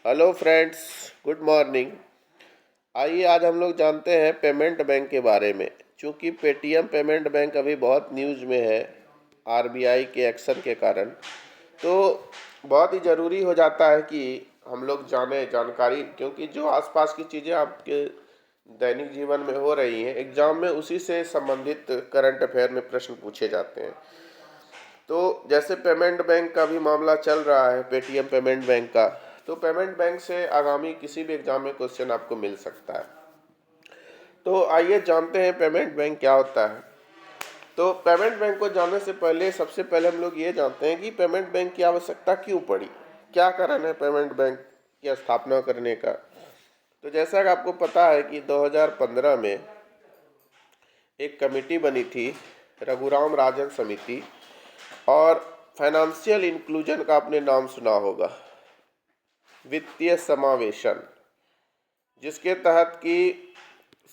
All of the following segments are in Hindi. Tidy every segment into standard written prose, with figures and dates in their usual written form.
Hello friends, good morning. आइए आज हम लोग जानते हैं पेमेंट बैंक के बारे में। चूँकि पेटीएम पेमेंट बैंक अभी बहुत न्यूज़ में है आरबीआई के एक्शन के कारण, तो बहुत ही ज़रूरी हो जाता है कि हम लोग जाने जानकारी, क्योंकि जो आसपास की चीज़ें आपके दैनिक जीवन में हो रही हैं, एग्ज़ाम में उसी से संबंधित करंट अफेयर में प्रश्न पूछे जाते हैं। तो जैसे पेमेंट बैंक का भी मामला चल रहा है, पेटीएम पेमेंट बैंक का, तो पेमेंट बैंक से आगामी किसी भी एग्जाम में क्वेश्चन आपको मिल सकता है। तो आइए जानते हैं पेमेंट बैंक क्या होता है। तो पेमेंट बैंक को जानने से पहले सबसे पहले हम लोग ये जानते हैं कि पेमेंट बैंक की आवश्यकता क्यों पड़ी, क्या कारण है पेमेंट बैंक की स्थापना करने का। तो जैसा कि आपको पता है कि 2015 में एक कमेटी बनी थी, रघुराम राजन समिति, और फाइनेंशियल इंक्लूजन का आपने नाम सुना होगा, वित्तीय समावेशन, जिसके तहत कि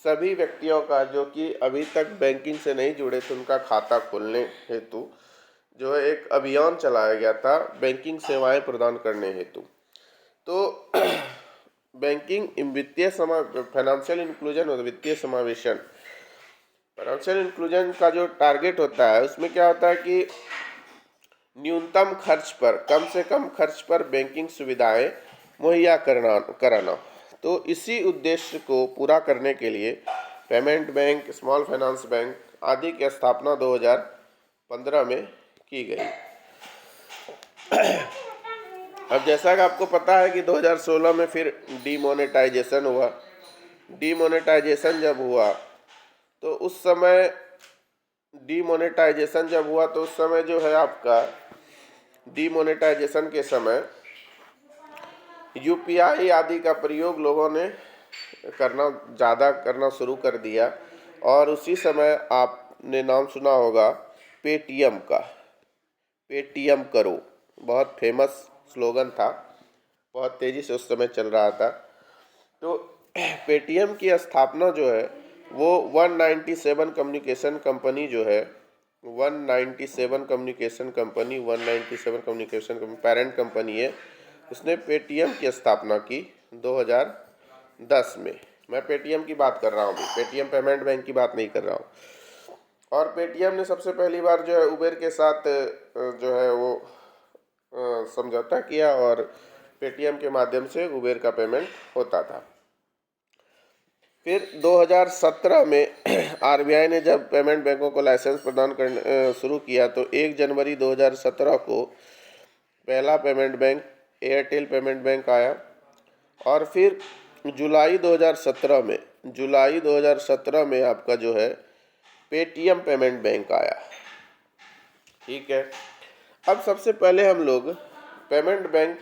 सभी व्यक्तियों का जो कि अभी तक बैंकिंग से नहीं जुड़े थे, उनका खाता खोलने हेतु जो है एक अभियान चलाया गया था बैंकिंग सेवाएं प्रदान करने हेतु। तो बैंकिंग वित्तीय फाइनेंशियल इंक्लूजन और वित्तीय समावेशन, फाइनेंशियल इंक्लूजन का जो टारगेट होता है उसमें क्या होता है कि न्यूनतम खर्च पर, कम से कम खर्च पर बैंकिंग सुविधाएं मुहैया कराना। तो इसी उद्देश्य को पूरा करने के लिए payment bank, small finance bank आदि की स्थापना 2015 में की गई। अब जैसा कि आपको पता है कि 2016 में फिर डीमोनेटाइजेशन हुआ। डीमोनेटाइजेशन जब हुआ तो उस समय जो है आपका डीमोनेटाइजेशन के समय यूपीआई आदि का प्रयोग लोगों ने ज़्यादा करना शुरू कर दिया। और उसी समय आपने नाम सुना होगा पेटीएम का, पेटीएम करो, बहुत फेमस स्लोगन था, बहुत तेज़ी से उस समय चल रहा था। तो पेटीएम की स्थापना जो है वो 197 कम्युनिकेशन कंपनी जो है, 197 कम्युनिकेशन पेरेंट कंपनी है, उसने पेटीएम की स्थापना की 2010 में। मैं पेटीएम की बात कर रहा हूँ, अभी पेटीएम पेमेंट बैंक की बात नहीं कर रहा हूँ। और पेटीएम ने सबसे पहली बार जो है उबेर के साथ जो है वो समझौता किया और पेटीएम के माध्यम से उबेर का पेमेंट होता था। फिर 2017 में आरबीआई ने जब पेमेंट बैंकों को लाइसेंस प्रदान करने शुरू किया, तो 1 जनवरी 2017 को पहला payment bank Airtel payment bank आया। और फिर जुलाई 2017 में आपका जो है पेटीएम पेमेंट बैंक आया। ठीक है। अब सबसे पहले हम लोग पेमेंट बैंक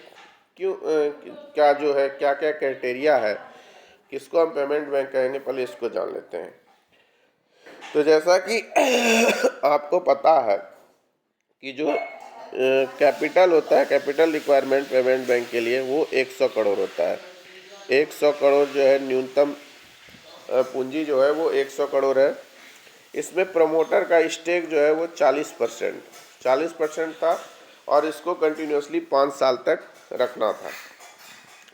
क्यों क्या जो है, क्या क्या क्राइटेरिया है, किसको हम पेमेंट बैंक कहेंगे, पहले इसको जान लेते हैं। तो जैसा कि आपको पता है कि जो कैपिटल होता है, कैपिटल रिक्वायरमेंट पेमेंट बैंक के लिए वो 100 करोड़ होता है। 100 करोड़ जो है न्यूनतम पूंजी जो है वो 100 करोड़ है। इसमें प्रमोटर का स्टेक जो है वो 40% था और इसको कंटिन्यूसली 5 साल तक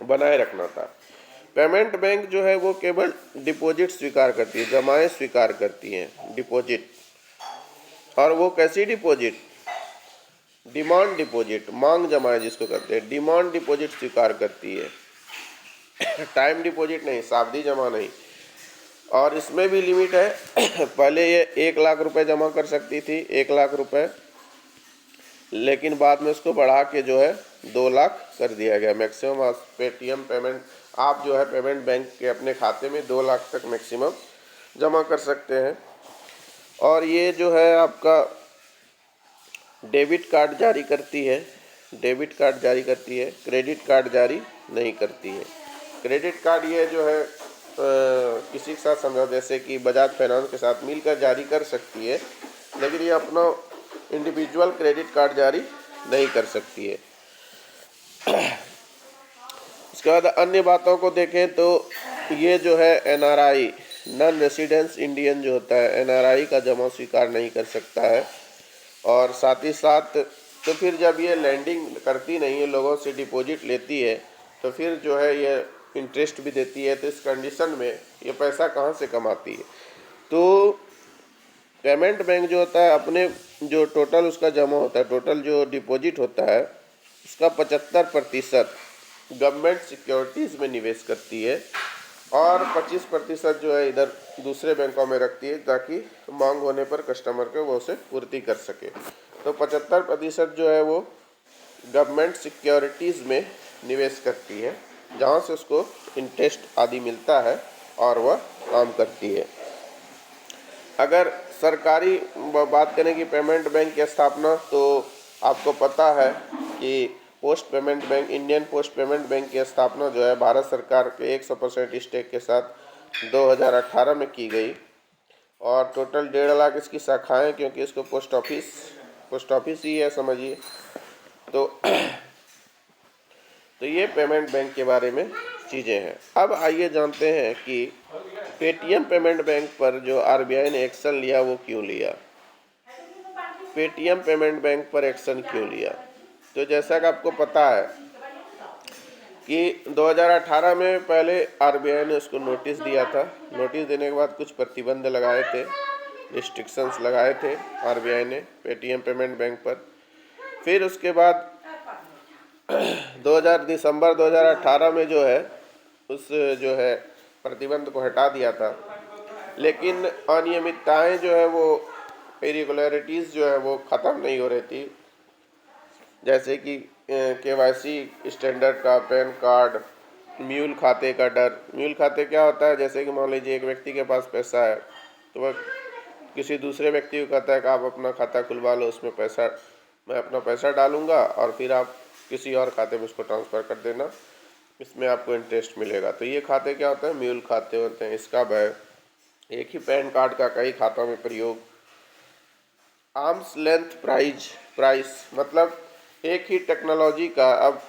बनाए रखना था। पेमेंट बैंक जो है वो केवल डिपॉजिट स्वीकार करती है, जमाएं स्वीकार करती हैं, डिपॉजिट। और वो कैसी डिपॉजिट? डिमांड डिपॉजिट, मांग जमाएं जिसको कहते हैं, डिमांड डिपॉजिट स्वीकार करती है, टाइम डिपॉजिट नहीं, सावधि जमा नहीं। और इसमें भी लिमिट है। पहले ये 1 लाख रुपए जमा कर सकती थी, 1 लाख रुपए, लेकिन बाद में उसको बढ़ा के जो है 2 लाख कर दिया गया। मैक्सिमम पेटीएम पेमेंट आप जो है पेमेंट बैंक के अपने खाते में 2 लाख तक मैक्सिमम जमा कर सकते हैं। और ये जो है आपका डेबिट कार्ड जारी करती है, क्रेडिट कार्ड जारी नहीं करती है। क्रेडिट कार्ड ये जो है किसी के साथ समझौता, जैसे कि बजाज फाइनेंस के साथ मिलकर जारी कर सकती है, लेकिन ये अपना इंडिविजुअल क्रेडिट कार्ड जारी नहीं कर सकती है। इसके बाद अन्य बातों को देखें तो ये जो है एनआरआई, नॉन रेसिडेंस इंडियन जो होता है, एनआरआई का जमा स्वीकार नहीं कर सकता है। और साथ ही साथ तो फिर जब ये लैंडिंग करती नहीं है, लोगों से डिपॉजिट लेती है, तो फिर जो है ये इंटरेस्ट भी देती है। तो इस कंडीशन में ये पैसा कहाँ से कमाती है? तो पेमेंट बैंक जो होता है अपने जो टोटल उसका जमा होता है, टोटल जो डिपॉजिट होता है उसका 75% गवर्नमेंट सिक्योरिटीज़ में निवेश करती है और 25% जो है इधर दूसरे बैंकों में रखती है ताकि मांग होने पर कस्टमर को वो उसे पूर्ति कर सके। तो 75% जो है वो गवर्नमेंट सिक्योरिटीज़ में निवेश करती है जहाँ से उसको इंटरेस्ट आदि मिलता है और वह काम करती है। अगर सरकारी बात करें कि पेमेंट बैंक की स्थापना, तो आपको पता है कि post payment bank, Indian post payment bank की स्थापना जो है भारत सरकार के 100% स्टेक के साथ 2018 में की गई और टोटल 1.5 लाख इसकी शाखाएं, क्योंकि इसको पोस्ट ऑफिस ही है समझिए। तो ये पेमेंट बैंक के बारे में चीज़ें हैं। अब आइए जानते हैं कि पेटीएम पेमेंट बैंक पर जो आरबीआई ने एक्शन लिया वो क्यों लिया। पेटीएम पेमेंट बैंक पर एक्शन क्यों लिया? तो जैसा कि आपको पता है कि 2018 में पहले आरबीआई ने उसको नोटिस दिया था। नोटिस देने के बाद कुछ प्रतिबंध लगाए थे, रिस्ट्रिक्शंस लगाए थे आरबीआई ने पेटीएम पेमेंट बैंक पर। फिर उसके बाद दिसंबर 2018 में जो है उस जो है प्रतिबंध को हटा दिया था, लेकिन अनियमितताएं जो है वो इरेगुलरिटीज़ जो है वो ख़त्म नहीं हो रही थी। जैसे कि केवाईसी स्टैंडर्ड का, पैन कार्ड, म्यूल खाते का डर। म्यूल खाते क्या होता है? जैसे कि मान लीजिए एक व्यक्ति के पास पैसा है तो वह किसी दूसरे व्यक्ति को कहता है कि आप अपना खाता खुलवा लो, उसमें पैसा, मैं अपना पैसा डालूंगा और फिर आप किसी और खाते में उसको ट्रांसफ़र कर देना, इसमें आपको इंटरेस्ट मिलेगा। तो ये खाते क्या होते हैं? म्यूल खाते होते हैं। इसका वह एक ही पैन कार्ड का कई खातों में प्रयोग। आर्म्स लेंथ प्राइस मतलब एक ही टेक्नोलॉजी का। अब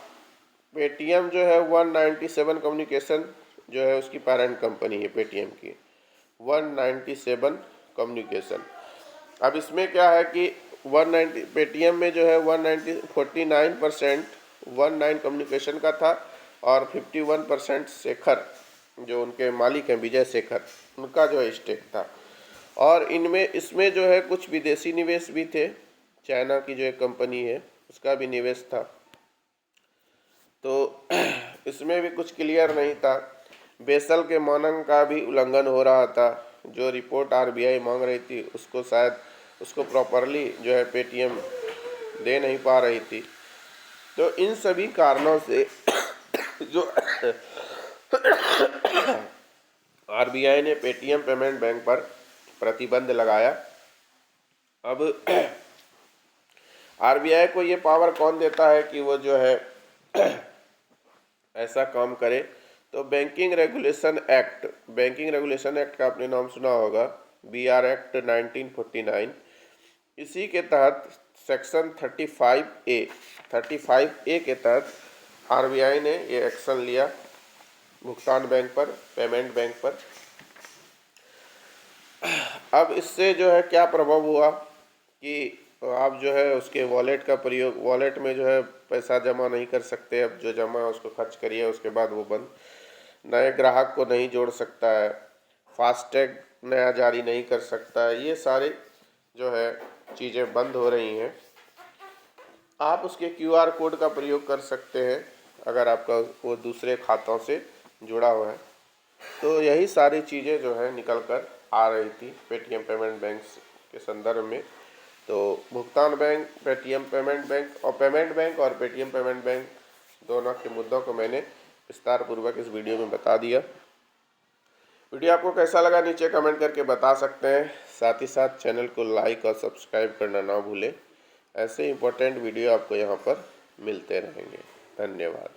पेटीएम जो है 197 कम्युनिकेशन जो है उसकी पेरेंट कंपनी है पेटीएम की, 197 कम्युनिकेशन। अब इसमें क्या है कि 190 पेटीएम में जो है 49% 19 कम्युनिकेशन का था और 51% शेखर, जो उनके मालिक हैं विजय शेखर, उनका जो है स्टेक था। और इसमें जो है कुछ विदेशी निवेश भी थे। चाइना की जो एक कंपनी है उसका भी निवेश था। तो इसमें भी कुछ क्लियर नहीं था। बेसल के मानक का भी उल्लंघन हो रहा था। जो रिपोर्ट आरबीआई मांग रही थी उसको शायद उसको प्रॉपरली जो है पेटीएम दे नहीं पा रही थी। तो इन सभी कारणों से जो आरबीआई ने पेटीएम पेमेंट बैंक पर प्रतिबंध लगाया। अब आरबीआई को ये पावर कौन देता है कि वो जो है ऐसा काम करे? तो बैंकिंग रेगुलेशन एक्ट का आपने नाम सुना होगा, BR एक्ट 1949। इसी के तहत सेक्शन 35A के तहत आरबीआई ने ये एक्शन लिया भुगतान बैंक पर, पेमेंट बैंक पर। अब इससे जो है क्या प्रभाव हुआ कि आप जो है उसके वॉलेट का प्रयोग, वॉलेट में जो है पैसा जमा नहीं कर सकते। अब जो जमा है उसको खर्च करिए, उसके बाद वो बंद। नए ग्राहक को नहीं जोड़ सकता है, फास्टैग नया जारी नहीं कर सकता है। ये सारे जो है चीज़ें बंद हो रही हैं। आप उसके QR कोड का प्रयोग कर सकते हैं अगर आपका वो दूसरे खातों से जुड़ा हुआ है। तो यही सारी चीज़ें जो है निकल कर आ रही थी पेटीएम पेमेंट बैंक के संदर्भ में। तो भुगतान बैंक, पेटीएम पेमेंट बैंक और पेटीएम पेमेंट बैंक दोनों के मुद्दों को मैंने विस्तार पूर्वक इस वीडियो में बता दिया। वीडियो आपको कैसा लगा नीचे कमेंट करके बता सकते हैं। साथ ही साथ चैनल को लाइक और सब्सक्राइब करना ना भूलें। ऐसे इंपॉर्टेंट वीडियो आपको यहाँ पर मिलते रहेंगे। धन्यवाद।